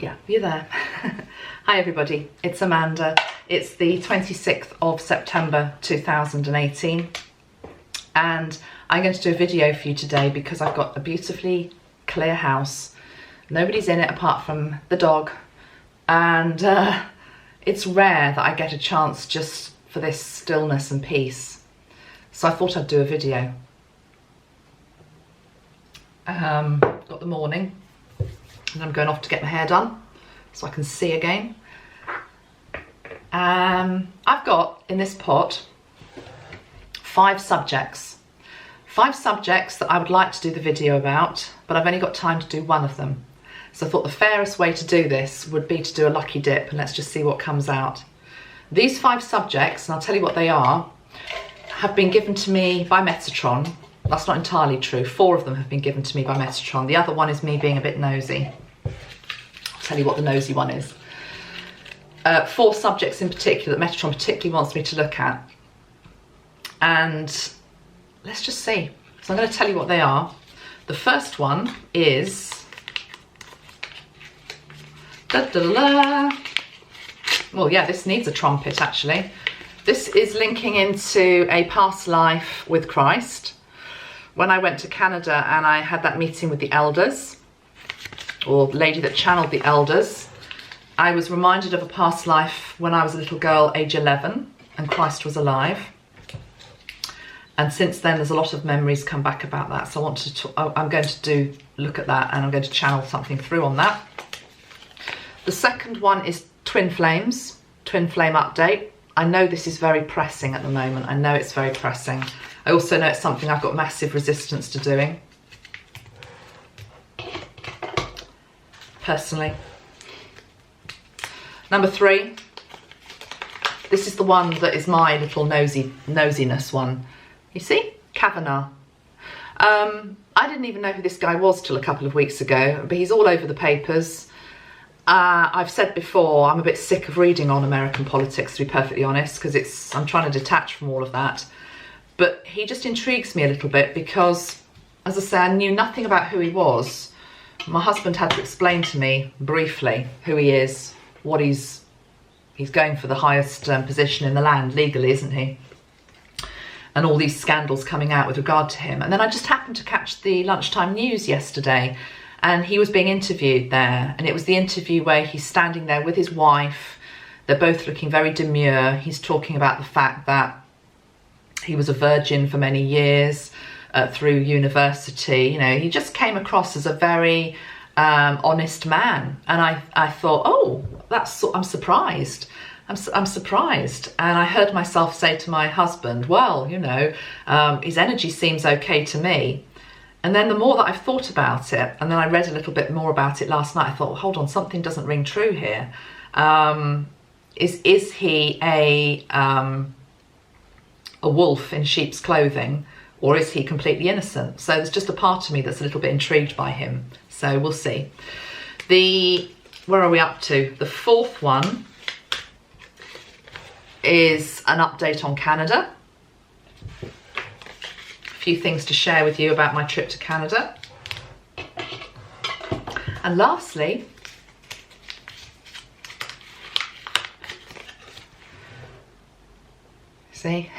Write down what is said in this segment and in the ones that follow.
Yeah, you're there. Hi everybody, it's Amanda. It's the 26th of September 2018 and I'm going to do a video for you today because I've got a beautifully clear house. Nobody's in it apart from the dog, and it's rare that I get a chance just for this stillness and peace. So I thought I'd do a video. Got the morning and I'm going off to get my hair done so I can see again. I've got in this pot 5 subjects that I would like to do the video about, but I've only got time to do one of them. So I thought the fairest way to do this would be to do a lucky dip, and let's just see what comes out. These 5 subjects, and I'll tell you what they are, have been given to me by Metatron. That's not entirely true. 4 of them have been given to me by Metatron. The other one is me being a bit nosy. I'll tell you what the nosy one is. 4 subjects in particular that Metatron particularly wants me to look at. And let's just see. So I'm going to tell you what they are. The first one is... Well, yeah, this needs a trumpet, actually. This is linking into a past life with Christ. When I went to Canada and I had that meeting with the elders, or the lady that channeled the elders, I was reminded of a past life when I was a little girl, age 11, and Christ was alive. And since then, there's a lot of memories come back about that. So I'm going to look at that, and I'm going to channel something through on that. The second one is twin flames, twin flame update. I know this is very pressing at the moment. I know it's very pressing. I also know it's something I've got massive resistance to doing, personally. Number 3, this is the one that is my little nosiness one. You see? Kavanaugh. I didn't even know who this guy was till a couple of weeks ago, but he's all over the papers. I've said before, I'm a bit sick of reading on American politics, to be perfectly honest, because I'm trying to detach from all of that. But he just intrigues me a little bit because, as I say, I knew nothing about who he was. My husband had to explain to me briefly who he is, what he's going for the highest position in the land legally, isn't he? And all these scandals coming out with regard to him. And then I just happened to catch the lunchtime news yesterday, and he was being interviewed there, and it was the interview where he's standing there with his wife. They're both looking very demure. He's talking about the fact that he was a virgin for many years through university. You know, he just came across as a very honest man, and I thought, oh, I'm surprised. I'm surprised. And I heard myself say to my husband, well, you know, his energy seems okay to me. And then the more that I've thought about it, and then I read a little bit more about it last night, I thought, well, hold on, something doesn't ring true here. Is he a wolf in sheep's clothing, or is he completely innocent? So there's just a part of me that's a little bit intrigued by him. So we'll see. Where are we up to? The 4th one is an update on Canada. A few things to share with you about my trip to Canada. And lastly, see,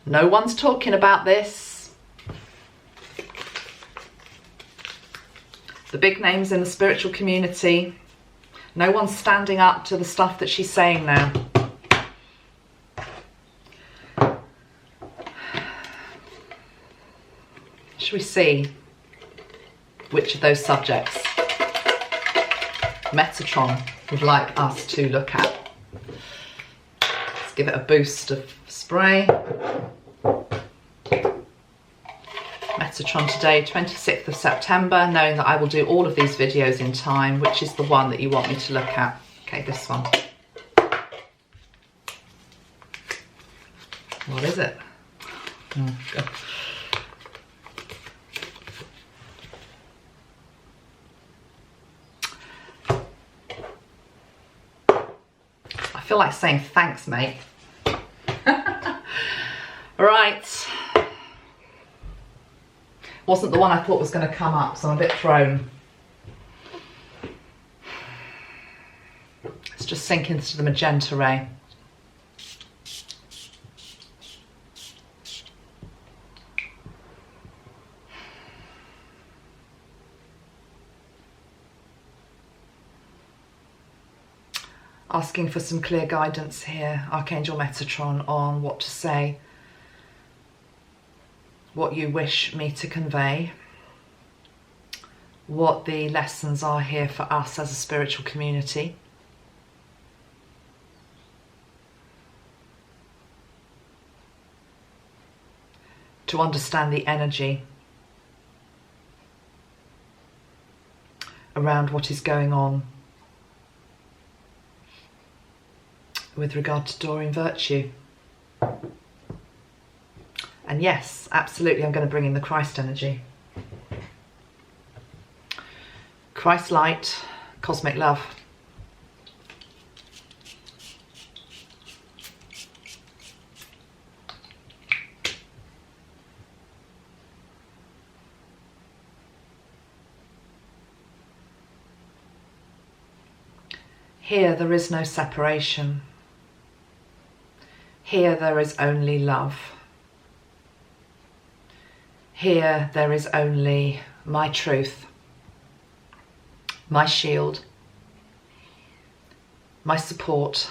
no one's talking about this. The big names in the spiritual community, no one's standing up to the stuff that she's saying now. Shall we see which of those subjects Metatron would like us to look at? Let's give it a boost of spray. Metatron today, 26th of September, knowing that I will do all of these videos in time. Which is the one that you want me to look at? Okay, this one. What is it? Oh, God. I feel like saying thanks, mate. Right. Wasn't the one I thought was going to come up, so I'm a bit thrown. sink into the magenta ray. Asking for some clear guidance here, Archangel Metatron, on what to say, what you wish me to convey, what the lessons are here for us as a spiritual community. To understand the energy around what is going on with regard to Doreen Virtue. And yes, absolutely, I'm going to bring in the Christ energy. Christ light, cosmic love. Here there is no separation. Here there is only love. Here there is only my truth, my shield, my support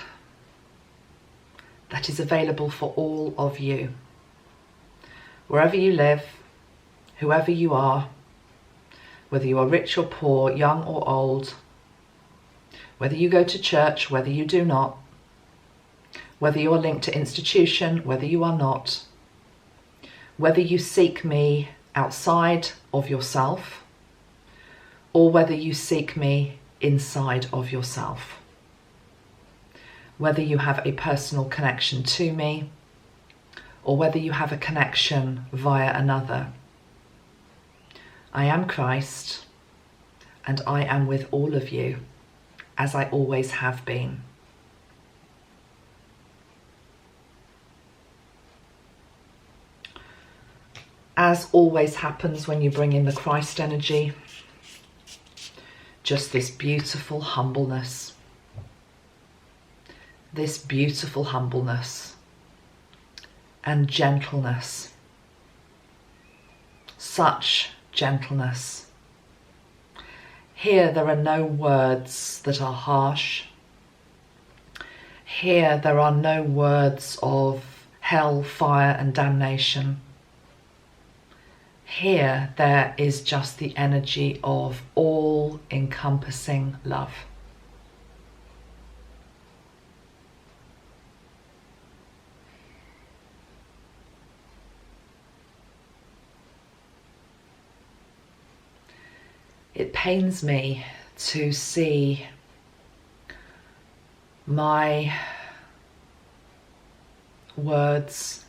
that is available for all of you. Wherever you live, whoever you are, whether you are rich or poor, young or old, whether you go to church, whether you do not, whether you are linked to institution, whether you are not, whether you seek me outside of yourself, or whether you seek me inside of yourself, whether you have a personal connection to me, or whether you have a connection via another. I am Christ, and I am with all of you, as I always have been. As always happens when you bring in the Christ energy, just this beautiful humbleness. This beautiful humbleness and gentleness. Such gentleness. Here there are no words that are harsh. Here there are no words of hell, fire and damnation. Here there is just the energy of all-encompassing love. It pains me to see my words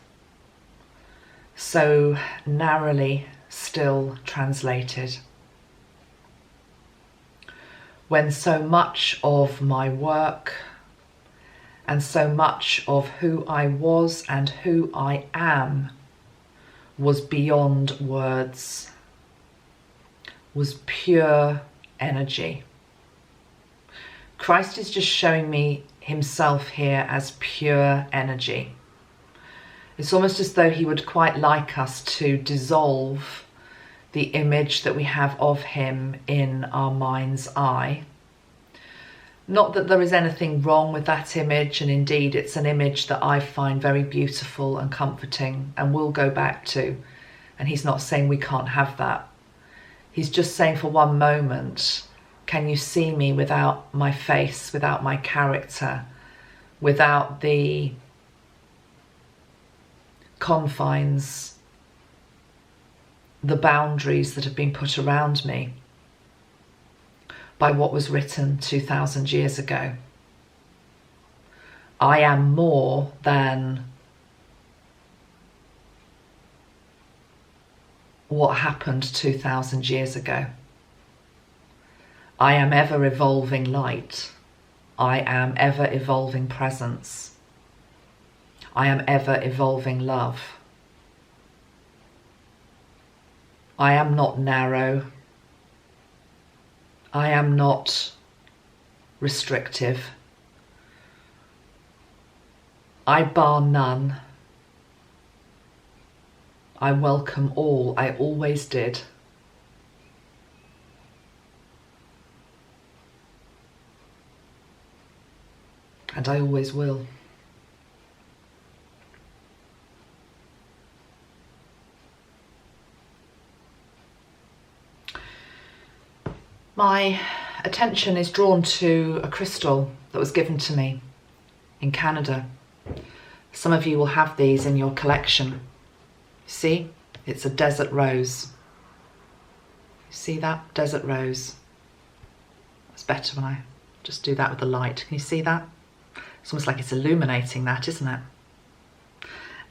so narrowly still translated, when so much of my work and so much of who I was and who I am was beyond words, was pure energy. Christ is just showing me himself here as pure energy. It's almost as though he would quite like us to dissolve the image that we have of him in our mind's eye. Not that there is anything wrong with that image, and indeed it's an image that I find very beautiful and comforting and will go back to. And he's not saying we can't have that. He's just saying, for one moment, can you see me without my face, without my character, without the confines, the boundaries that have been put around me by what was written 2,000 years ago. I am more than what happened 2,000 years ago. I am ever evolving light. I am ever evolving presence. I am ever evolving love. I am not narrow. I am not restrictive. I bar none. I welcome all. I always did. And I always will. My attention is drawn to a crystal that was given to me in Canada. Some of you will have these in your collection. See, it's a desert rose. See that? Desert rose. It's better when I just do that with the light. Can you see that? It's almost like it's illuminating that, isn't it?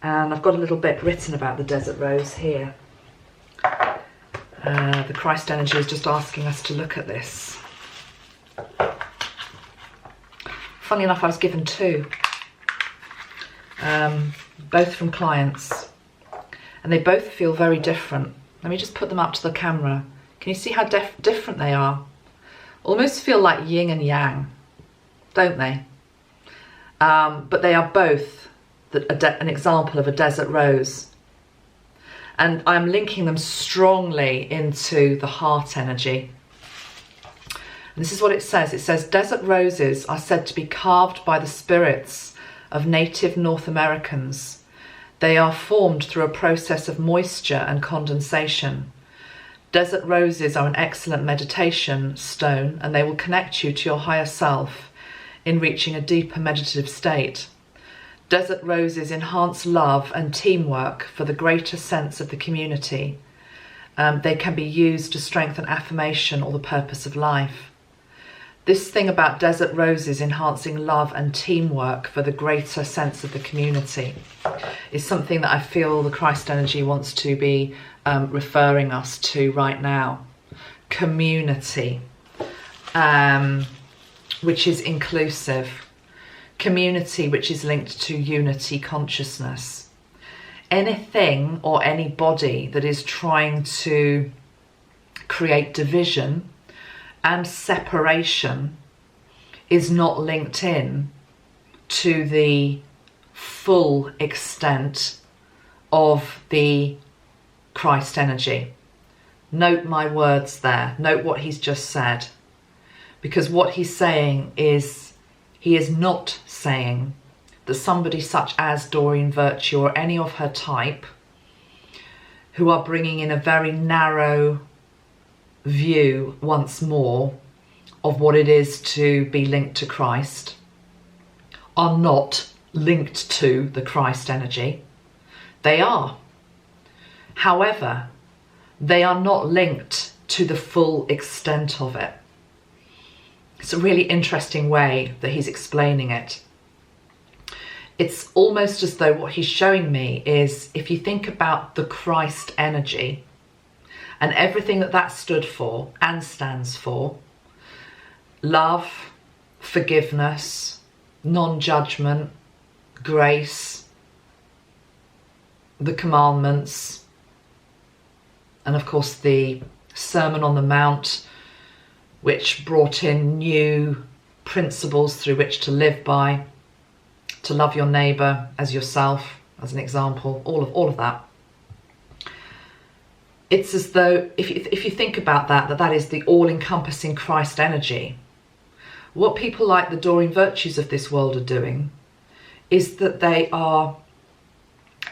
And I've got a little bit written about the desert rose here. The Christ energy is just asking us to look at this. Funny enough, I was given two, both from clients, and they both feel very different. Let me just put them up to the camera. Can you see how different they are? Almost feel like yin and yang, don't they? But they are both an example of a desert rose. And I'm linking them strongly into the heart energy. And this is what it says. It says, desert roses are said to be carved by the spirits of native North Americans. They are formed through a process of moisture and condensation. Desert roses are an excellent meditation stone, and they will connect you to your higher self in reaching a deeper meditative state. Desert roses enhance love and teamwork for the greater sense of the community. They can be used to strengthen affirmation or the purpose of life. This thing about desert roses enhancing love and teamwork for the greater sense of the community is something that I feel the Christ energy wants to be referring us to right now. Community, which is inclusive. Community, which is linked to unity consciousness. Anything or anybody that is trying to create division and separation is not linked in to the full extent of the Christ energy. Note my words there. Note what he's just said. Because what he's saying is, he is not saying that somebody such as Doreen Virtue or any of her type, who are bringing in a very narrow view once more of what it is to be linked to Christ, are not linked to the Christ energy. They are. However, they are not linked to the full extent of it. It's a really interesting way that he's explaining it. It's almost as though what he's showing me is, if you think about the Christ energy and everything that that stood for and stands for, love, forgiveness, non-judgment, grace, the commandments, and of course the Sermon on the Mount, which brought in new principles through which to live by, to love your neighbour as yourself, as an example, all of that. It's as though, if you think about that is the all-encompassing Christ energy. What people like the Doreen Virtues of this world are doing is that they are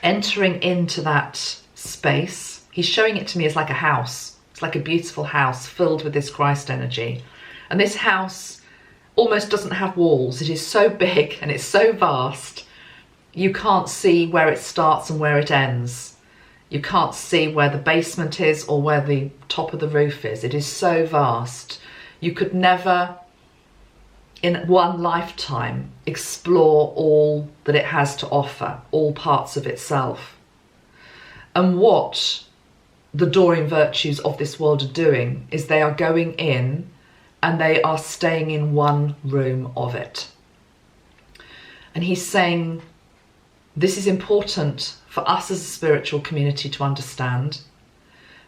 entering into that space. He's showing it to me as like a house. It's like a beautiful house filled with this Christ energy. And this house almost doesn't have walls. It is so big and it's so vast, you can't see where it starts and where it ends. You can't see where the basement is or where the top of the roof is. It is so vast. You could never, in one lifetime, explore all that it has to offer, all parts of itself. And what the Doreen Virtues of this world are doing is they are going in and they are staying in one room of it. And he's saying this is important for us as a spiritual community to understand,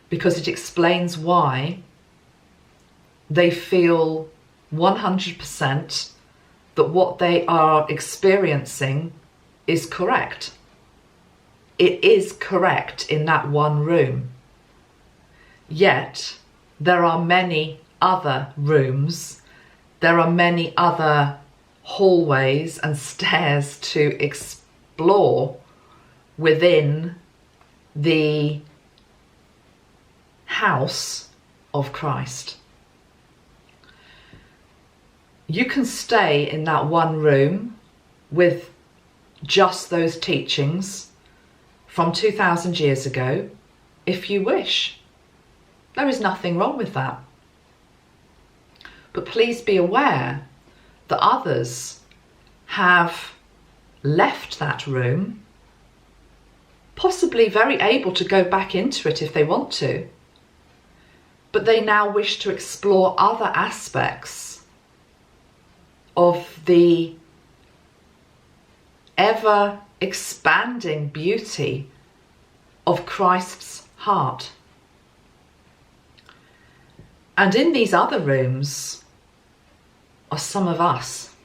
because it explains why they feel 100% that what they are experiencing is correct. It is correct in that one room. Yet, there are many other rooms, there are many other hallways and stairs to explore within the house of Christ. You can stay in that one room with just those teachings from 2000 years ago if you wish. There is nothing wrong with that. But please be aware that others have left that room, possibly very able to go back into it if they want to, but they now wish to explore other aspects of the ever expanding beauty of Christ's heart. And in these other rooms are some of us.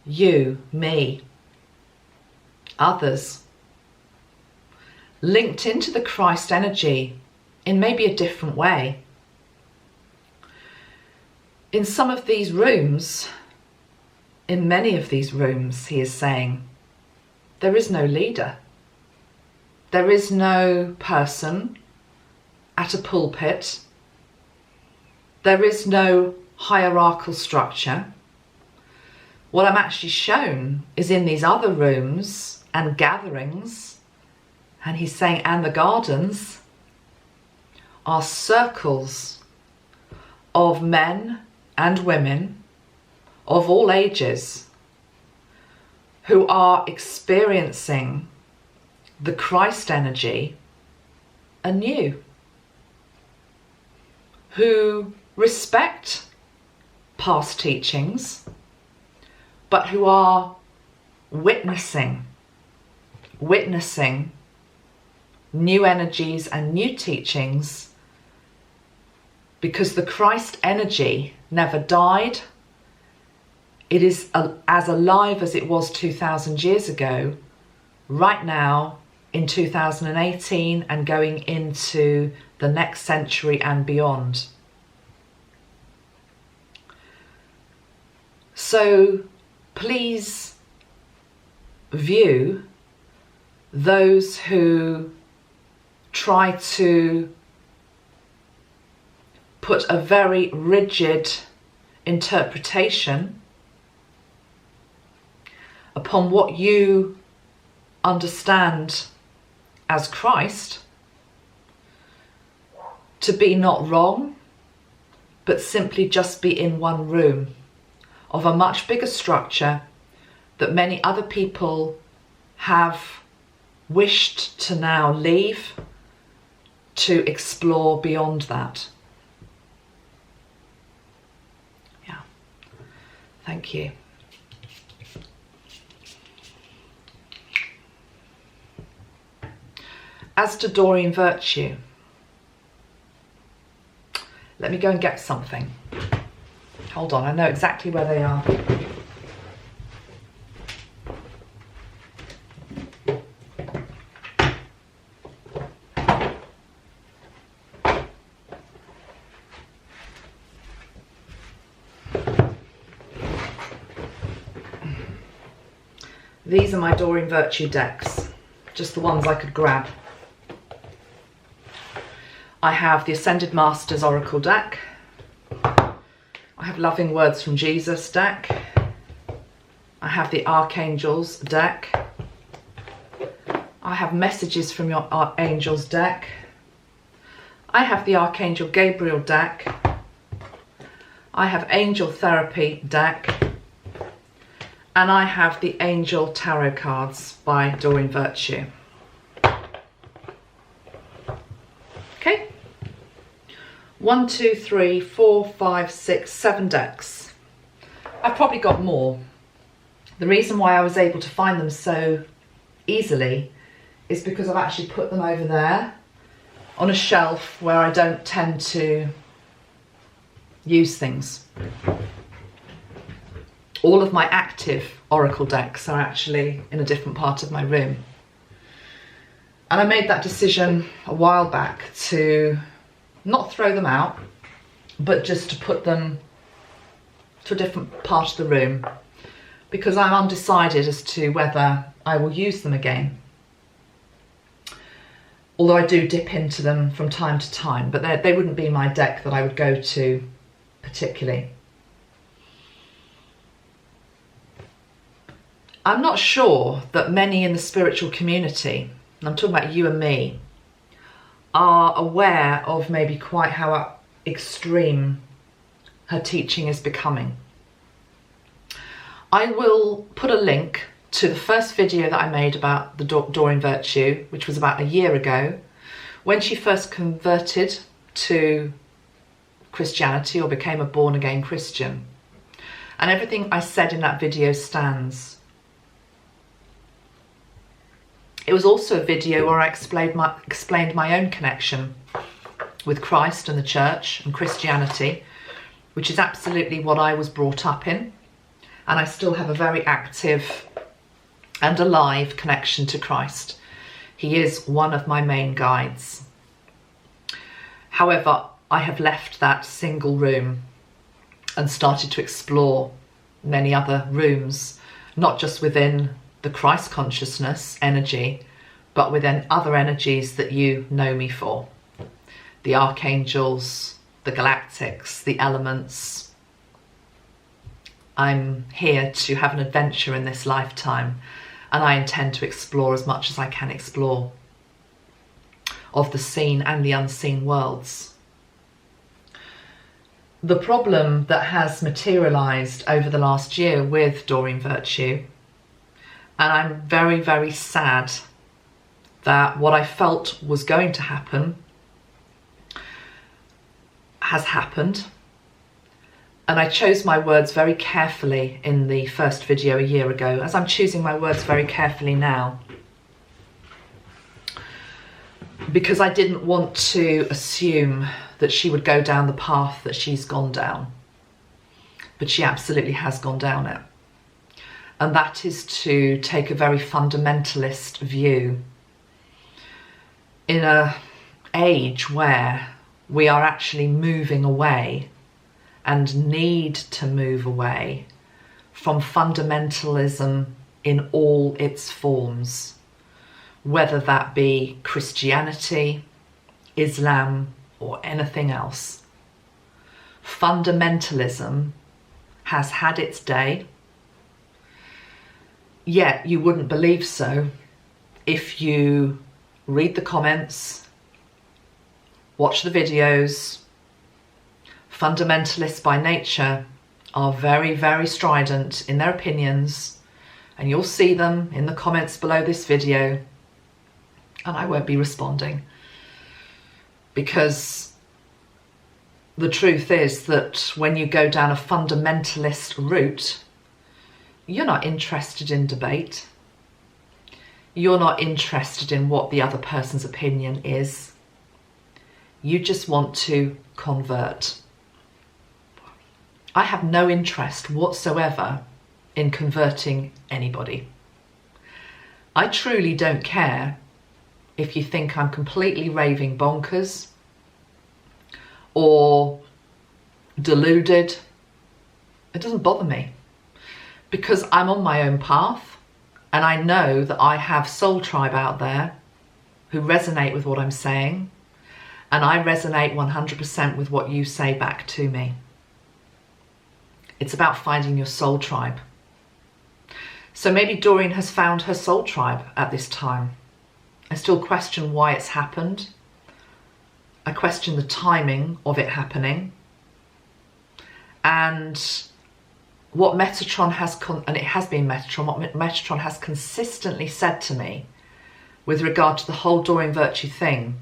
You, me, others, linked into the Christ energy in maybe a different way. In some of these rooms, in many of these rooms, he is saying, there is no leader. There is no person at a pulpit. There is no hierarchical structure. What I'm actually shown is in these other rooms and gatherings, and he's saying, and the gardens, are circles of men and women of all ages who are experiencing the Christ energy anew, who respect past teachings, but who are witnessing new energies and new teachings, because the Christ energy never died. It is as alive as it was 2000 years ago, right now in 2018 and going into the next century and beyond. So please view those who try to put a very rigid interpretation upon what you understand as Christ to be not wrong, but simply just be in one room of a much bigger structure that many other people have wished to now leave to explore beyond that. Yeah, thank you. As to Doreen Virtue, let me go and get something. Hold on, I know exactly where they are. These are my Doreen Virtue decks, just the ones I could grab. I have the Ascended Masters Oracle deck. I have Loving Words from Jesus deck. I have the Archangels deck. I have Messages from Your Angels deck. I have the Archangel Gabriel deck. I have Angel Therapy deck. And I have the Angel Tarot cards by Doreen Virtue. Okay. 1, 2, 3, 4, 5, 6, 7 decks. I've probably got more. The reason why I was able to find them so easily is because I've actually put them over there on a shelf where I don't tend to use things. All of my active oracle decks are actually in a different part of my room. And I made that decision a while back to not throw them out, but just to put them to a different part of the room, because I'm undecided as to whether I will use them again. Although I do dip into them from time to time, but they wouldn't be my deck that I would go to particularly. I'm not sure that many in the spiritual community, and I'm talking about you and me, are aware of maybe quite how extreme her teaching is becoming. I will put a link to the first video that I made about the Doreen Virtue, which was about a year ago, when she first converted to Christianity or became a born-again Christian. And everything I said in that video stands. It was also a video where I explained my own connection with Christ and the church and Christianity, which is absolutely what I was brought up in. And I still have a very active and alive connection to Christ. He is one of my main guides. However, I have left that single room and started to explore many other rooms, not just within the Christ consciousness energy, but within other energies that you know me for. The archangels, the galactics, the elements. I'm here to have an adventure in this lifetime, and I intend to explore as much as I can explore of the seen and the unseen worlds. The problem that has materialized over the last year with Doreen Virtue, and I'm very, very sad that what I felt was going to happen has happened. And I chose my words very carefully in the first video a year ago, as I'm choosing my words very carefully now, because I didn't want to assume that she would go down the path that she's gone down. But she absolutely has gone down it. And that is to take a very fundamentalist view in an age where we are actually moving away and need to move away from fundamentalism in all its forms, whether that be Christianity, Islam, or anything else. Fundamentalism has had its day, yet you wouldn't believe so if you read the comments, watch the videos. Fundamentalists by nature are very, very strident in their opinions, and you'll see them in the comments below this video, and I won't be responding, because the truth is that when you go down a fundamentalist route, you're not interested in debate. You're not interested in what the other person's opinion is. You just want to convert. I have no interest whatsoever in converting anybody. I truly don't care if you think I'm completely raving bonkers or deluded. It doesn't bother me, because I'm on my own path, and I know that I have soul tribe out there who resonate with what I'm saying, and I resonate 100% with what you say back to me. It's about finding your soul tribe. So maybe Doreen has found her soul tribe at this time. I still question why it's happened. I question the timing of it happening. And what Metatron has, and it has been Metatron, what Metatron has consistently said to me with regard to the whole Doreen Virtue thing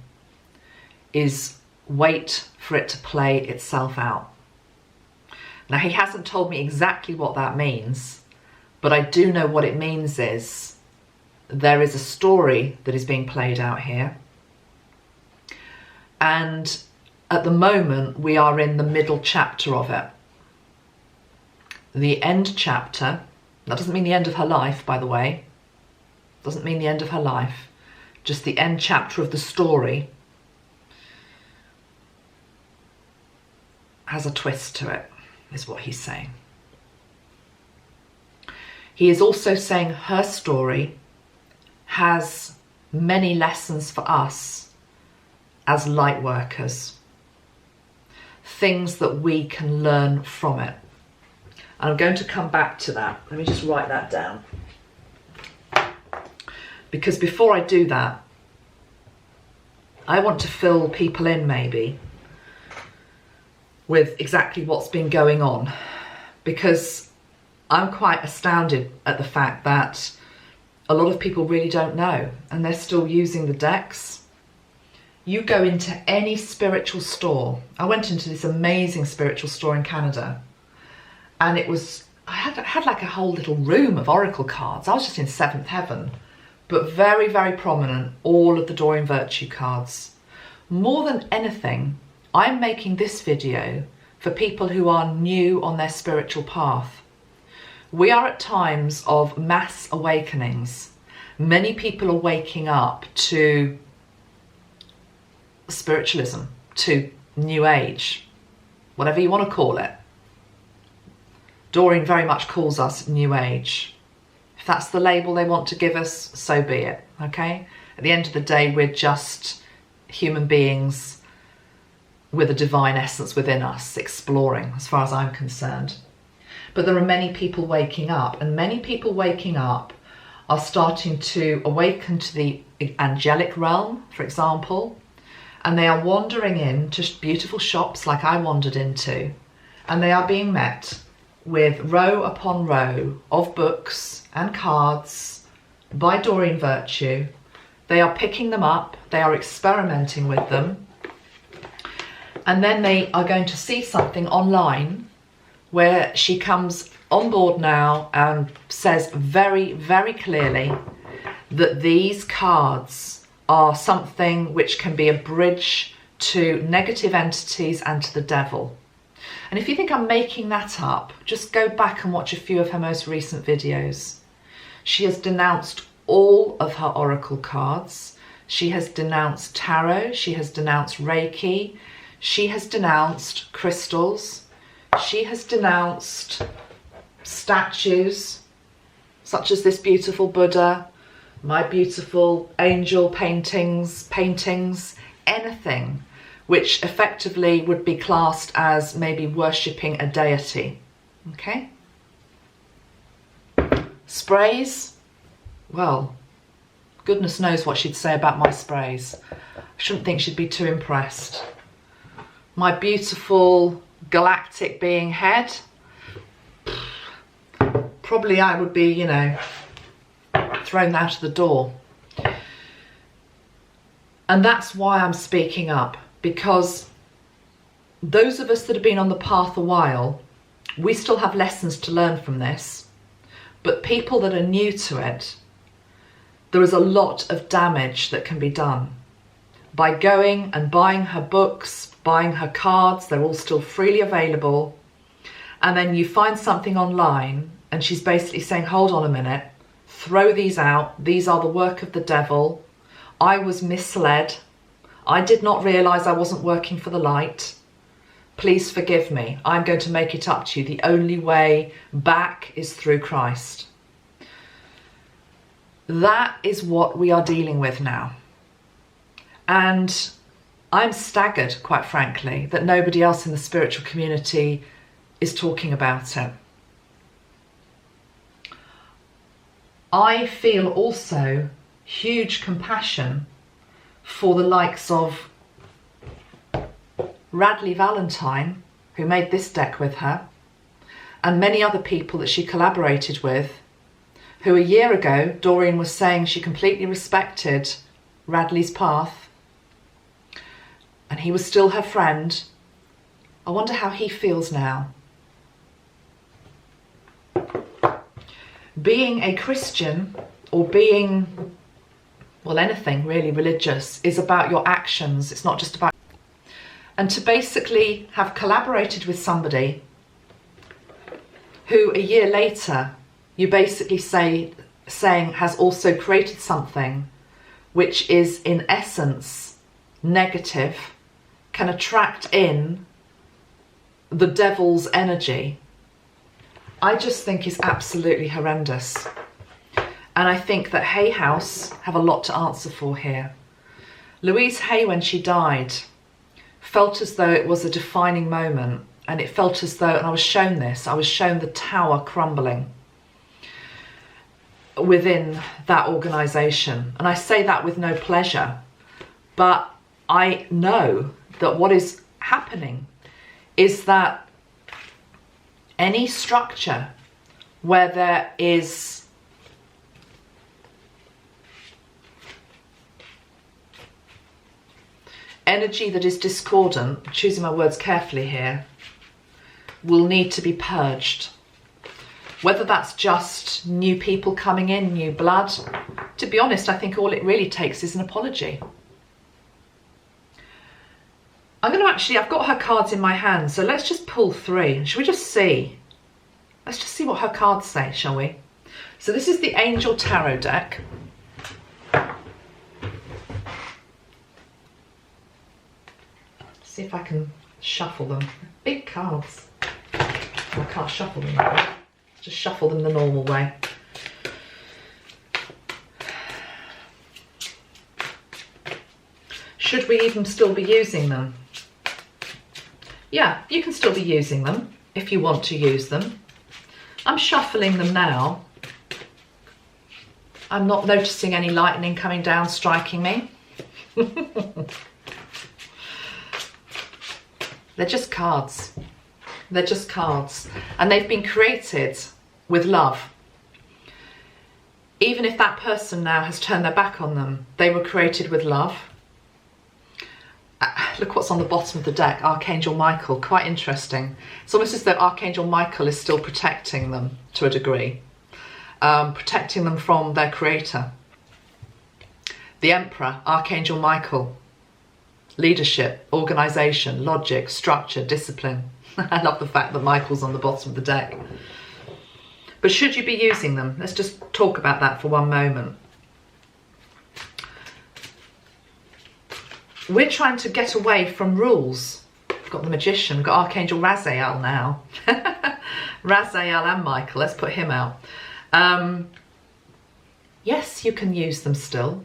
is wait for it to play itself out. Now, he hasn't told me exactly what that means, but I do know what it means is there is a story that is being played out here. And at the moment, we are in the middle chapter of it. the end chapter. That doesn't mean the end of her life, by the way. Doesn't mean the end of her life. Just the end chapter of the story has a twist to it, is what he's saying. He is also saying her story has many lessons for us as light workers. Things that we can learn from it. And I'm going to come back to that. Let me just write that down. Because before I do that, I want to fill people in maybe with exactly what's been going on. Because I'm quite astounded at the fact that a lot of people really don't know and they're still using the decks. You go into any spiritual store. I went into this amazing spiritual store in Canada, and it was, I had like a whole little room of oracle cards. I was just in seventh heaven, but very, very prominent, all of the Doreen Virtue cards. More than anything, I'm making this video for people who are new on their spiritual path. We are at times of mass awakenings. Many people are waking up to spiritualism, to New Age, whatever you want to call it. Doreen very much calls us New Age. If that's the label they want to give us, so be it, okay? At the end of the day, we're just human beings with a divine essence within us, exploring, as far as I'm concerned. But there are many people waking up, and many people waking up are starting to awaken to the angelic realm, for example, and they are wandering into beautiful shops like I wandered into, and they are being met with row upon row of books and cards by Doreen Virtue. They are picking them up, they are experimenting with them, and then they are going to see something online where she comes on board now and says very, very clearly that these cards are something which can be a bridge to negative entities and to the devil. And if you think I'm making that up, just go back and watch a few of her most recent videos. She has denounced all of her oracle cards. She has denounced tarot. She has denounced Reiki. She has denounced crystals. She has denounced statues, such as this beautiful Buddha, my beautiful angel paintings, anything which effectively would be classed as maybe worshipping a deity, okay? Sprays, well, goodness knows what she'd say about my sprays. I shouldn't think she'd be too impressed. My beautiful galactic being head, probably I would be, you know, thrown out of the door. And that's why I'm speaking up, because those of us that have been on the path a while, we still have lessons to learn from this, but people that are new to it, there is a lot of damage that can be done by going and buying her books, buying her cards. They're all still freely available, and then you find something online and she's basically saying, hold on a minute, throw these out, these are the work of the devil, I was misled, I did not realise I wasn't working for the light, please forgive me, I'm going to make it up to you, the only way back is through Christ. That is what we are dealing with now. And I'm staggered, quite frankly, that nobody else in the spiritual community is talking about it. I feel also huge compassion for the likes of Radleigh Valentine, who made this deck with her, and many other people that she collaborated with, who a year ago, Doreen was saying she completely respected Radleigh's path, and he was still her friend. I wonder how he feels now. Being a Christian, or being, well, anything really religious, is about your actions. It's not just about... And to basically have collaborated with somebody who a year later you basically saying has also created something which is in essence negative, can attract in the devil's energy, I just think is absolutely horrendous. And I think that Hay House have a lot to answer for here. Louise Hay, when she died, felt as though it was a defining moment, and it felt as though, and I was shown this, I was shown the tower crumbling within that organisation. And I say that with no pleasure, but I know that what is happening is that any structure where there is energy that is discordant, choosing my words carefully here, will need to be purged. Whether that's just new people coming in, new blood. To be honest, I think all it really takes is an apology. I'm going to actually, I've got her cards in my hand, so let's just pull 3. Shall we just see? Let's just see what her cards say, shall we? So this is the Angel Tarot deck. See if I can shuffle them. Big cards. I can't shuffle them that way. Just shuffle them the normal way. Should we even still be using them? Yeah, you can still be using them if you want to use them. I'm shuffling them now. I'm not noticing any lightning coming down, striking me. They're just cards. They're just cards. And they've been created with love. Even if that person now has turned their back on them, they were created with love. Look what's on the bottom of the deck, Archangel Michael, quite interesting. It's almost as though Archangel Michael is still protecting them to a degree, protecting them from their creator. The Emperor, Archangel Michael, leadership, organisation, logic, structure, discipline. I love the fact that Michael's on the bottom of the deck. But should you be using them? Let's just talk about that for one moment. We're trying to get away from rules. We've got the Magician, we've got Archangel Raziel now. Raziel and Michael, let's put him out. Yes, you can use them still.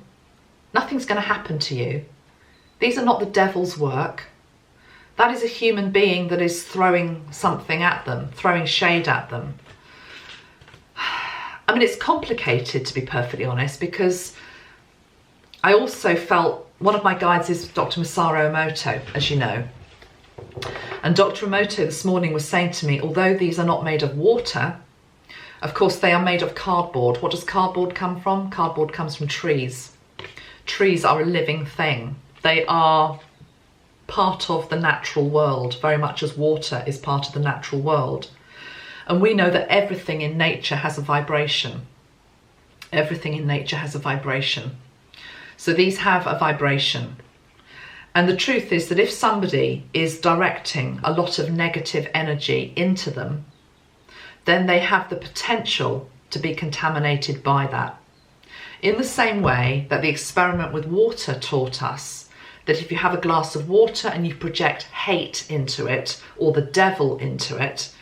Nothing's going to happen to you. These are not the devil's work. That is a human being that is throwing something at them, throwing shade at them. I mean, it's complicated, to be perfectly honest, because I also felt, one of my guides is Dr. Masaru Emoto, as you know. And Dr. Emoto this morning was saying to me, although these are not made of water, of course they are made of cardboard. What does cardboard come from? Cardboard comes from trees. Trees are a living thing. They are part of the natural world, very much as water is part of the natural world. And we know that everything in nature has a vibration. Everything in nature has a vibration. So these have a vibration. And the truth is that if somebody is directing a lot of negative energy into them, then they have the potential to be contaminated by that. In the same way that the experiment with water taught us that if you have a glass of water and you project hate into it, or the devil into it,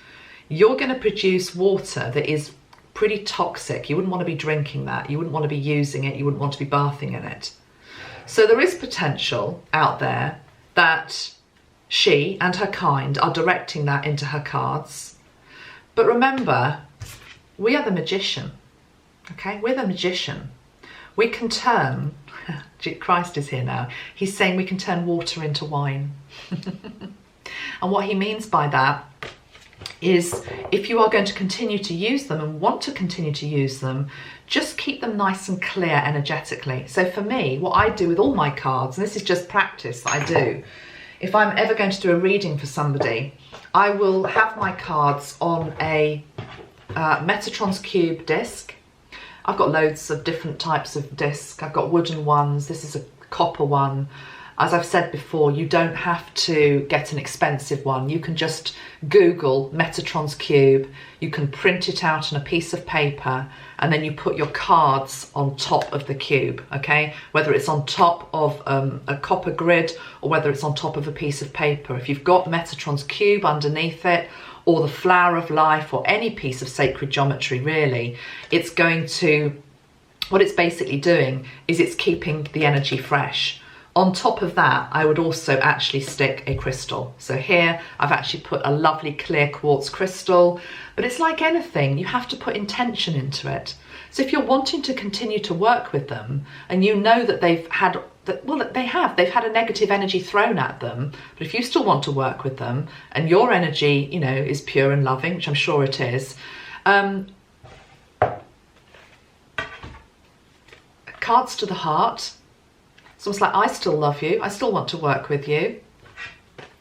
you're going to produce water that is pretty toxic. You wouldn't want to be drinking that. You wouldn't want to be using it. You wouldn't want to be bathing in it. So there is potential out there that she and her kind are directing that into her cards. But remember, we are the magician, okay? We're the magician. We can turn, Christ is here now, he's saying we can turn water into wine. And what he means by that is if you are going to continue to use them and want to continue to use them, just keep them nice and clear energetically. So for me, what I do with all my cards, and this is just practice that I do, if I'm ever going to do a reading for somebody, I will have my cards on a Metatron's Cube disc. I've got loads of different types of discs. I've got wooden ones. This is a copper one. As I've said before, you don't have to get an expensive one. You can just Google Metatron's cube, you can print it out on a piece of paper, and then you put your cards on top of the cube, okay? Whether it's on top of a copper grid or whether it's on top of a piece of paper. If you've got Metatron's cube underneath it, or the flower of life, or any piece of sacred geometry really, it's going to, what it's basically doing is it's keeping the energy fresh. On top of that, I would also actually stick a crystal. So here I've actually put a lovely clear quartz crystal, but it's like anything, you have to put intention into it. So if you're wanting to continue to work with them and you know that they've had, they've had a negative energy thrown at them, but if you still want to work with them and your energy, you know, is pure and loving, which I'm sure it is, cards to the heart. So it's like, I still love you, I still want to work with you.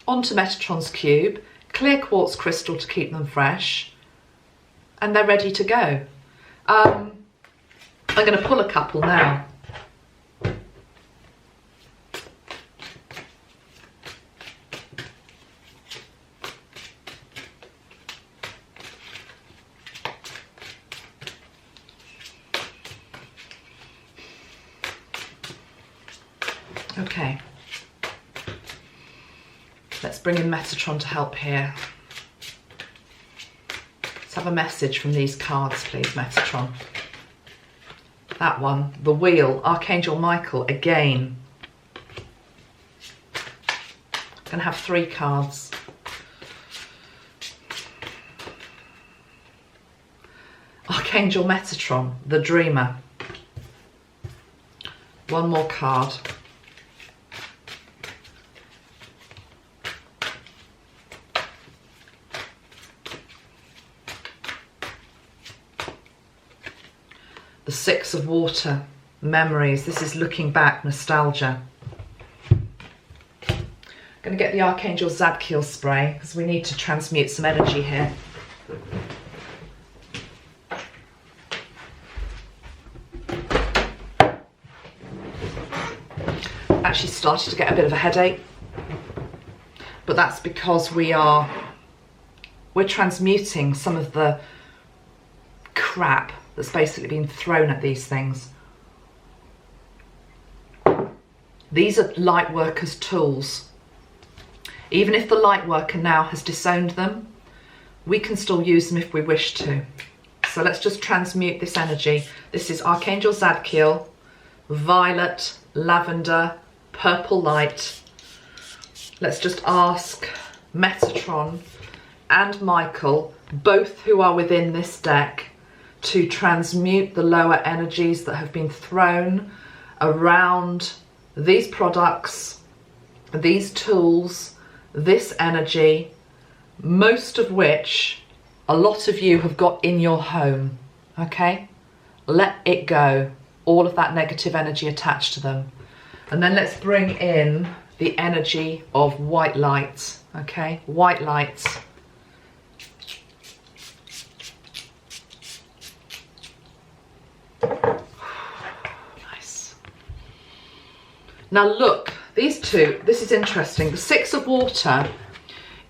Onto Metatron's cube, clear quartz crystal to keep them fresh, and they're ready to go. I'm going to pull a couple now. Okay, let's bring in Metatron to help here. Let's have a message from these cards, please, Metatron. That one, the wheel, Archangel Michael, again. I'm going to have 3 cards. Archangel Metatron, the dreamer. One more card. The 6 of water, memories. This is looking back, nostalgia. I'm going to get the Archangel Zadkiel spray because we need to transmute some energy here. Actually started to get a bit of a headache, but that's because we're transmuting some of the crap that's basically been thrown at these things. These are light workers' tools. Even if the light worker now has disowned them, we can still use them if we wish to. So let's just transmute this energy. This is Archangel Zadkiel, violet, lavender, purple light. Let's just ask Metatron and Michael, both who are within this deck, to transmute the lower energies that have been thrown around these products, these tools, this energy, most of which a lot of you have got in your home, okay? Let it go, all of that negative energy attached to them. And then let's bring in the energy of white light, okay? White light. Nice. Now look, these two, this is interesting. The 6 of water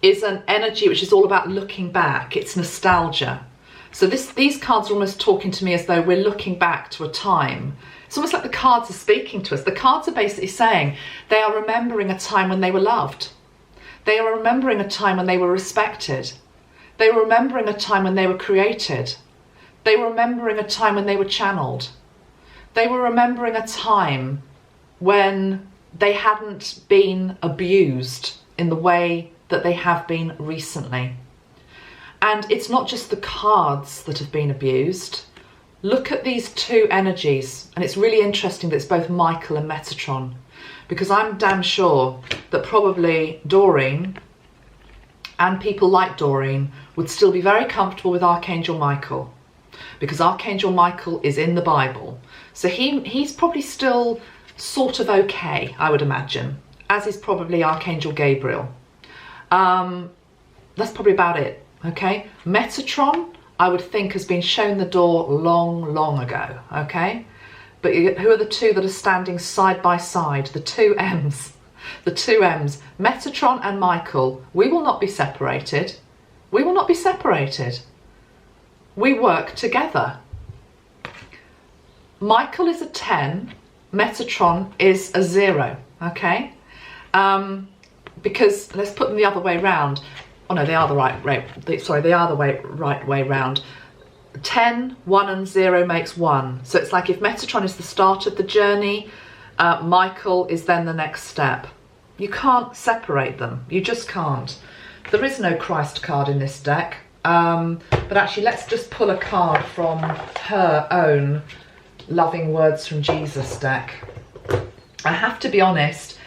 is an energy which is all about looking back. It's nostalgia. So these cards are almost talking to me as though we're looking back to a time. It's almost like the cards are speaking to us. The cards are basically saying they are remembering a time when they were loved. They are remembering a time when they were respected. They were remembering a time when they were created. They were remembering a time when they were channeled. They were remembering a time when they hadn't been abused in the way that they have been recently. And it's not just the cards that have been abused. Look at these two energies, and it's really interesting that it's both Michael and Metatron, because I'm damn sure that probably Doreen and people like Doreen would still be very comfortable with Archangel Michael, because Archangel Michael is in the Bible. So he's probably still sort of okay, I would imagine, as is probably Archangel Gabriel. That's probably about it, okay? Metatron, I would think, has been shown the door long, long ago, okay? But who are the two that are standing side by side, the two M's? The two M's, Metatron and Michael. We will not be separated. We will not be separated. We work together. Michael is a 10, Metatron is a 0, okay? Because let's put them the other way round. Oh no, they are the right way round. 10, 1 and 0 makes 1. So it's like if Metatron is the start of the journey, Michael is then the next step. You can't separate them. You just can't. There is no Christ card in this deck. But actually, let's just pull a card from her own Loving Words from Jesus deck. I have to be honest,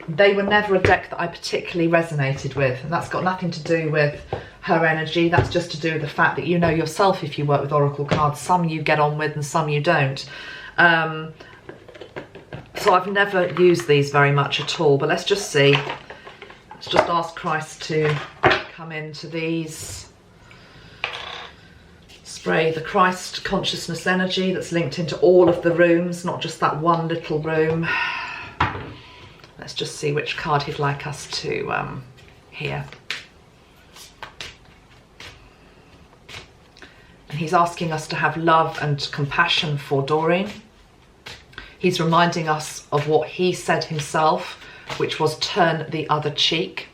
they were never a deck that I particularly resonated with. And that's got nothing to do with her energy. That's just to do with the fact that you know yourself if you work with oracle cards. Some you get on with and some you don't. So I've never used these very much at all. But let's just see. Let's just ask Christ to come into these. Spray the Christ consciousness energy that's linked into all of the rooms, not just that one little room. Let's just see which card he'd like us to hear. And he's asking us to have love and compassion for Doreen. He's reminding us of what he said himself, which was turn the other cheek.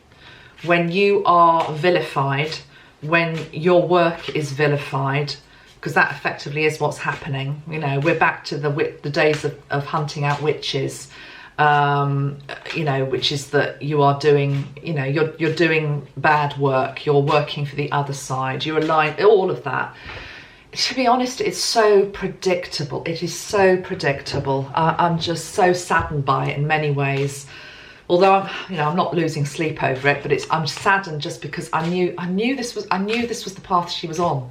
When you are vilified, when your work is vilified, because that effectively is what's happening. You know, we're back to the days of hunting out witches, you know, which is that you are doing, you know, you're doing bad work, you're working for the other side, you're aligned, all of that. To be honest, it's so predictable. It is so predictable. I'm just so saddened by it in many ways. Although I'm not losing sleep over it, but I'm saddened just because I knew this was the path she was on,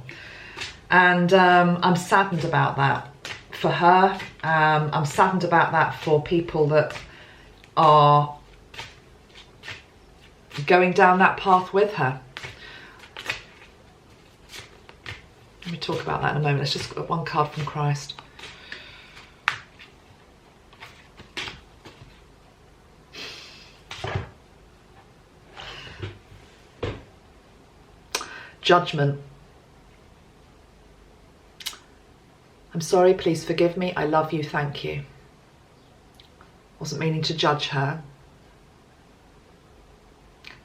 and I'm saddened about that for her. I'm saddened about that for people that are going down that path with her. Let me talk about that in a moment. Let's just get one card from Christ. Judgment. I'm sorry, please forgive me. I love you, thank you. Wasn't meaning to judge her.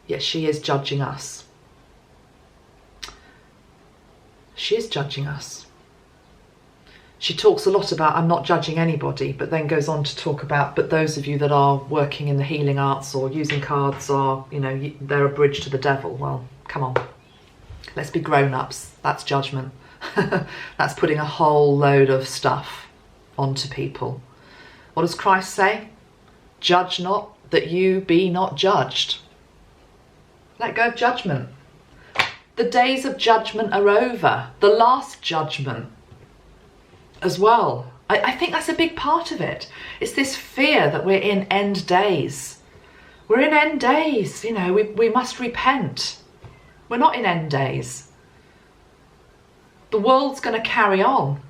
Yet she is judging us. She is judging us. She talks a lot about I'm not judging anybody, but then goes on to talk about, but those of you that are working in the healing arts or using cards are, you know, they're a bridge to the devil. Well, come on. Let's be grown-ups. That's judgment. That's putting a whole load of stuff onto people. What does Christ say? Judge not that you be not judged. Let go of judgment. The days of judgment are over. The last judgment as well. I think that's a big part of it. It's this fear that we're in end days. We're in end days, you know, we must repent. We're not in end days. The world's going to carry on.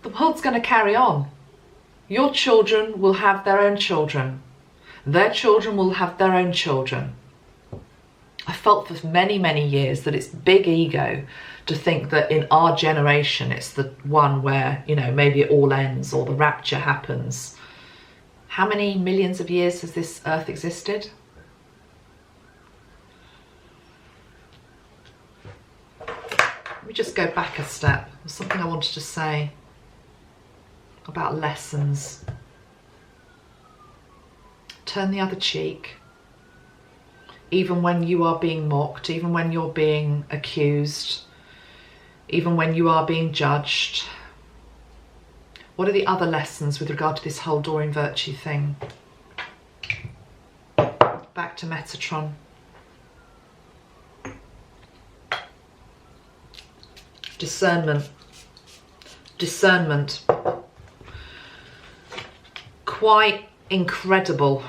The world's going to carry on. Your children will have their own children. Their children will have their own children. I felt for many, many years that it's big ego to think that in our generation it's the one where, you know, maybe it all ends or the rapture happens. How many millions of years has this earth existed? Let me just go back a step. There's something I wanted to say about lessons. Turn the other cheek. Even when you are being mocked, even when you're being accused, even when you are being judged. What are the other lessons with regard to this whole Doreen Virtue thing? Back to Metatron. Discernment. Discernment. Quite incredible.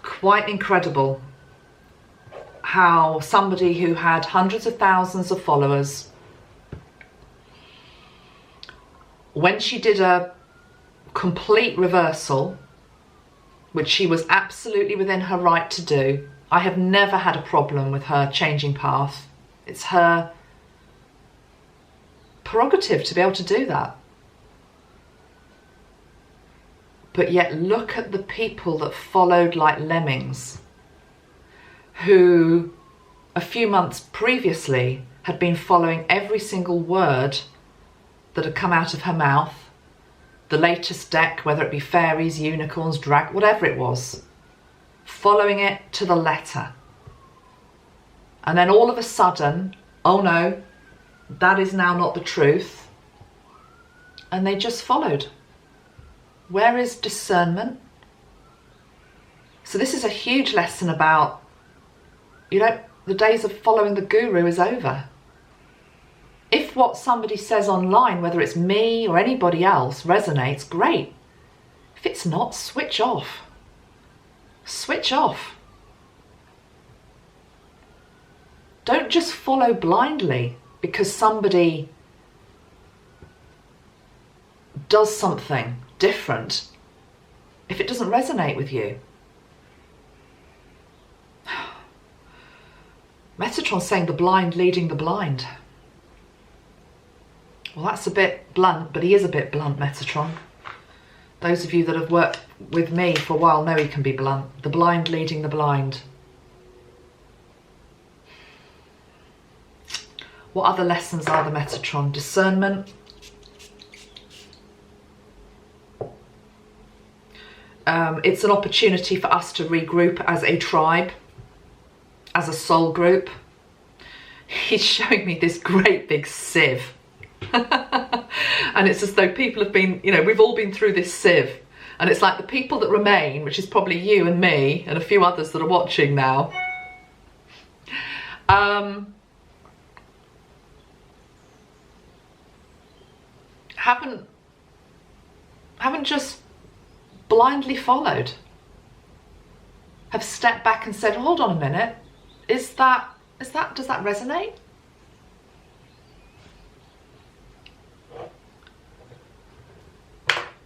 Quite incredible how somebody who had hundreds of thousands of followers, when she did a complete reversal, which she was absolutely within her right to do. I have never had a problem with her changing path. It's her prerogative to be able to do that. But yet look at the people that followed like lemmings, who a few months previously had been following every single word that had come out of her mouth, the latest deck, whether it be fairies, unicorns, drag, whatever it was, following it to the letter. And then all of a sudden, oh no, that is now not the truth. And they just followed. Where is discernment? So this is a huge lesson about, you know, the days of following the guru is over. If what somebody says online, whether it's me or anybody else, resonates, great. If it's not, switch off. Switch off. Don't just follow blindly because somebody does something different if it doesn't resonate with you. Metatron's saying the blind leading the blind. Well, that's a bit blunt, but he is a bit blunt, Metatron. Those of you that have worked with me for a while know he can be blunt. The blind leading the blind. What other lessons are the Metatron? Discernment. It's an opportunity for us to regroup as a tribe, as a soul group. He's showing me this great big sieve. And it's as though people have been, you know, we've all been through this sieve. And it's like the people that remain, which is probably you and me and a few others that are watching now, haven't just blindly followed, have stepped back and said, hold on a minute, does that resonate?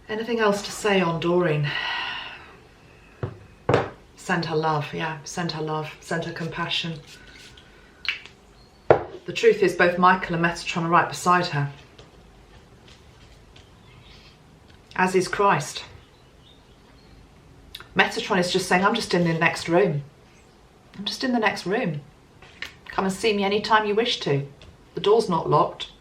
Anything else to say on Doreen? Send her love, yeah, send her love, send her compassion. The truth is both Michael and Metatron are right beside her, as is Christ. Metatron is just saying, I'm just in the next room. I'm just in the next room. Come and see me anytime you wish to. The door's not locked.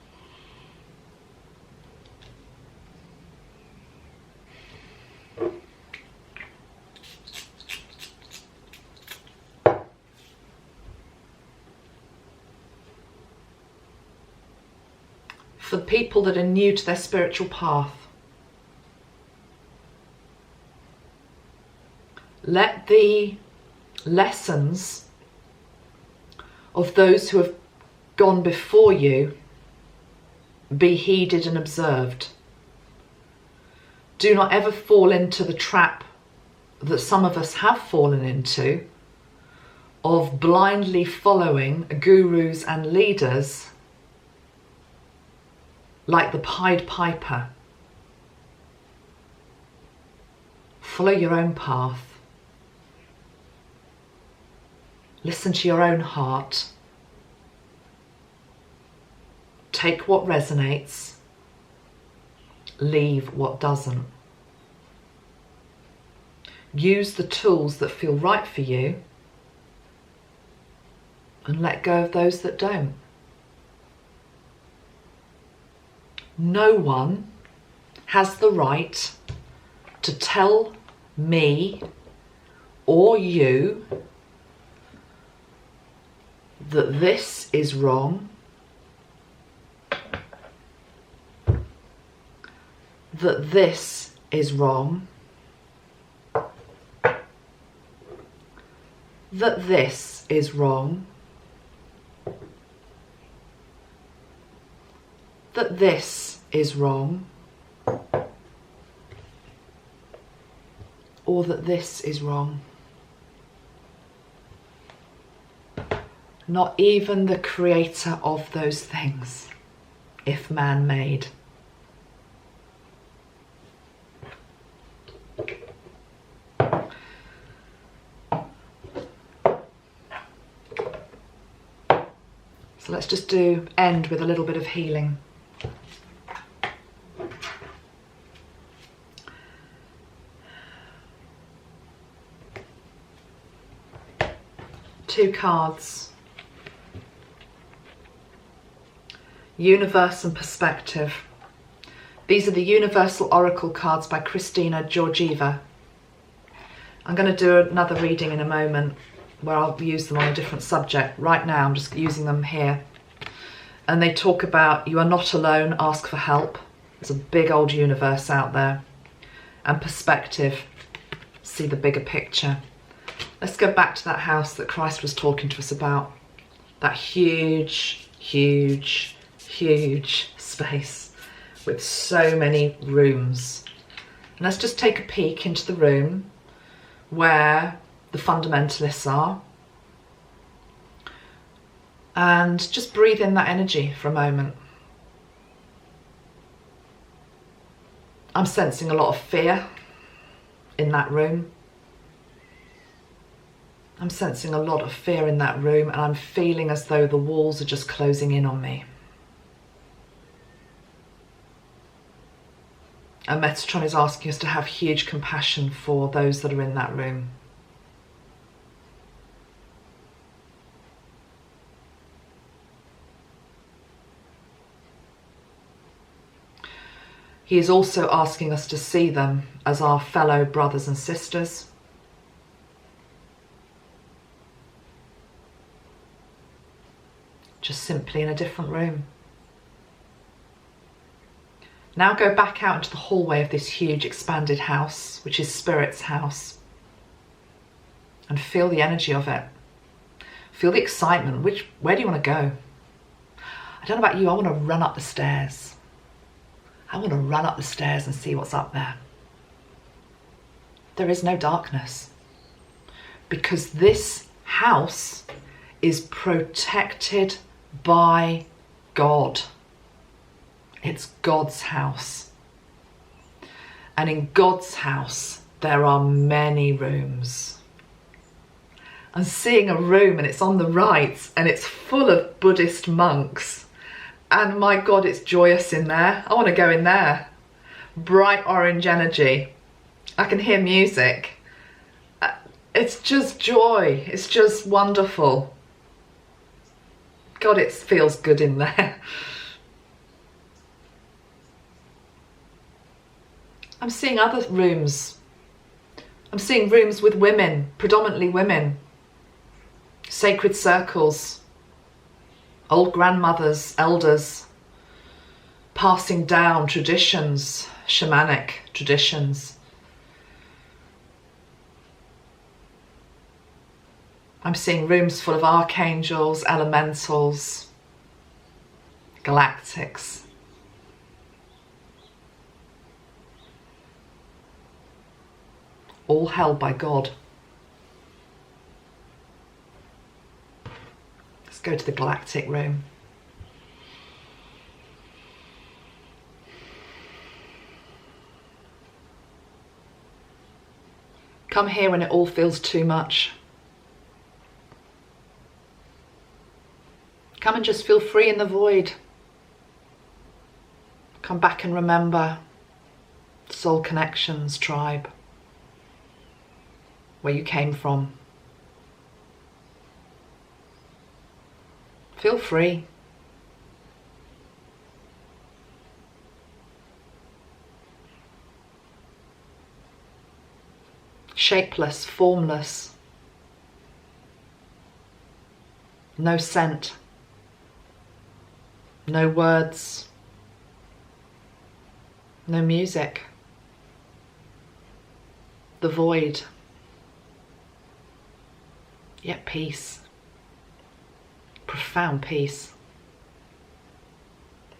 For the people that are new to their spiritual path, let the lessons of those who have gone before you be heeded and observed. Do not ever fall into the trap that some of us have fallen into of blindly following gurus and leaders like the Pied Piper. Follow your own path. Listen to your own heart. Take what resonates. Leave what doesn't. Use the tools that feel right for you and let go of those that don't. No one has the right to tell me or you that this is wrong, that this is wrong, that this is wrong, that this is wrong, or that this is wrong. Not even the creator of those things, if man-made. So let's just end with a little bit of healing. Two cards. Universe and Perspective. These are the Universal Oracle cards by Christina Georgieva. I'm going to do another reading in a moment where I'll use them on a different subject. Right now I'm just using them here. And they talk about you are not alone, ask for help. There's a big old universe out there. And perspective, see the bigger picture. Let's go back to that house that Christ was talking to us about. That huge, huge, huge space with so many rooms. And let's just take a peek into the room where the fundamentalists are. And just breathe in that energy for a moment. I'm sensing a lot of fear in that room. I'm sensing a lot of fear in that room, and I'm feeling as though the walls are just closing in on me. And Metatron is asking us to have huge compassion for those that are in that room. He is also asking us to see them as our fellow brothers and sisters. Just simply in a different room. Now go back out into the hallway of this huge expanded house, which is Spirit's house, and feel the energy of it. Feel the excitement. Where do you want to go? I don't know about you, I want to run up the stairs. I want to run up the stairs and see what's up there. There is no darkness, because this house is protected by God. It's God's house. And in God's house, there are many rooms. I'm seeing a room and it's on the right and it's full of Buddhist monks. And my God, it's joyous in there. I want to go in there. Bright orange energy. I can hear music. It's just joy. It's just wonderful. God, it feels good in there. I'm seeing other rooms. I'm seeing rooms with women, predominantly women. Sacred circles. Old grandmothers, elders, passing down traditions, shamanic traditions. I'm seeing rooms full of archangels, elementals, galactics. All held by God. Go to the galactic room. Come here when it all feels too much. Come and just feel free in the void. Come back and remember soul connections, tribe, where you came from. Feel free. Shapeless, formless. No scent. No words. No music. The void. Yet peace. Profound peace,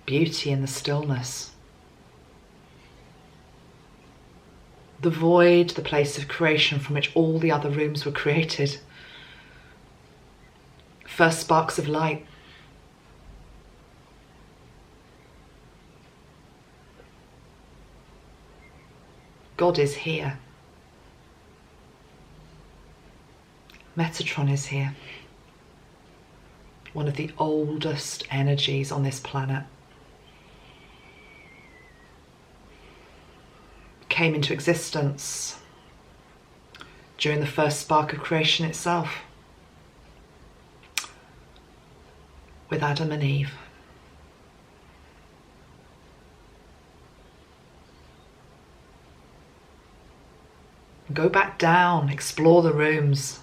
beauty in the stillness. The void, the place of creation from which all the other rooms were created. First sparks of light. God is here. Metatron is here. one of the oldest energies on this planet. Came into existence during the first spark of creation itself, with Adam and Eve. Go back down, explore the rooms,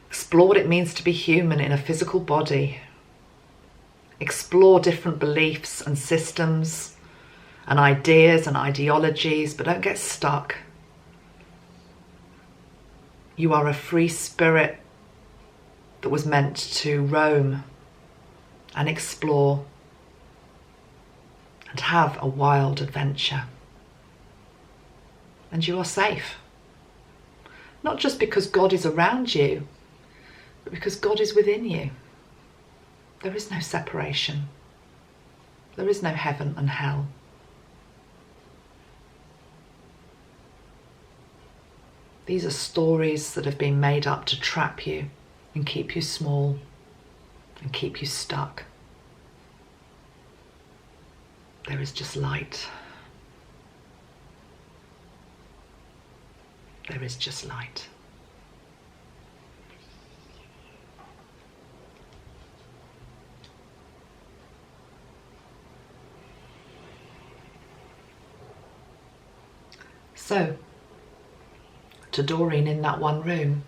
explore what it means to be human in a physical body, explore different beliefs and systems and ideas and ideologies, but don't get stuck. You are a free spirit that was meant to roam and explore and have a wild adventure. And you are safe. Not just because God is around you, but because God is within you. There is no separation. There is no heaven and hell. These are stories that have been made up to trap you and keep you small and keep you stuck. There is just light. There is just light. So, to Doreen in that one room,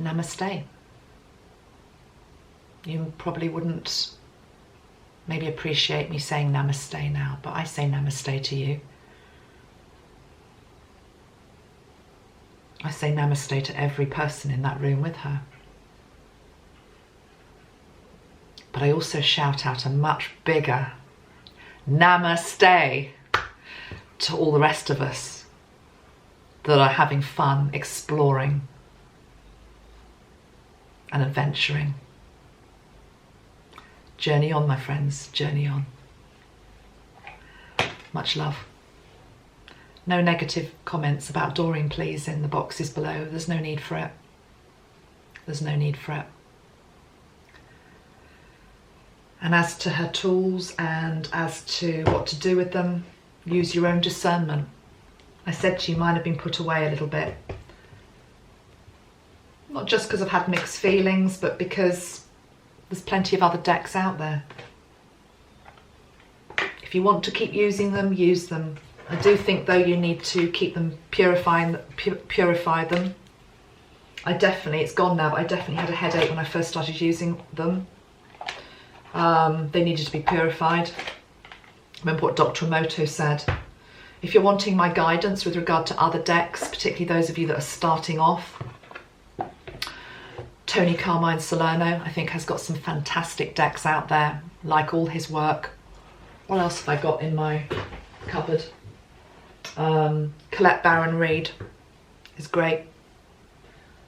namaste. You probably wouldn't maybe appreciate me saying namaste now, but I say namaste to you. I say namaste to every person in that room with her. But I also shout out a much bigger namaste to all the rest of us that are having fun, exploring and adventuring. Journey on, my friends, journey on. Much love. No negative comments about Doreen, please, in the boxes below. There's no need for it. There's no need for it. And as to her tools and as to what to do with them, use your own discernment. I said she might have been put away a little bit. Not just because I've had mixed feelings, but because there's plenty of other decks out there. If you want to keep using them, use them. I do think, though, you need to keep them purify them. It's gone now, but I definitely had a headache when I first started using them. They needed to be purified. Remember what Dr. Emoto said. If you're wanting my guidance with regard to other decks, particularly those of you that are starting off, Tony Carmine Salerno, I think, has got some fantastic decks out there, like all his work. What else have I got in my cupboard? Colette Baron Reid is great.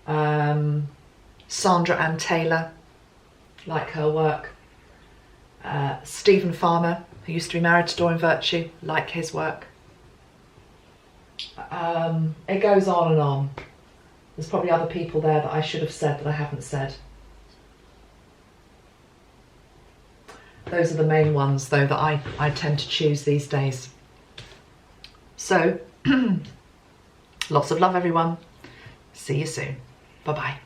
Sandra Ann Taylor, like her work. Stephen Farmer, who used to be married to Doreen Virtue, like his work. It goes on and on. There's probably other people there that I should have said that I haven't said. Those are the main ones, though, that I tend to choose these days. So, lots of love, everyone. See you soon. Bye-bye.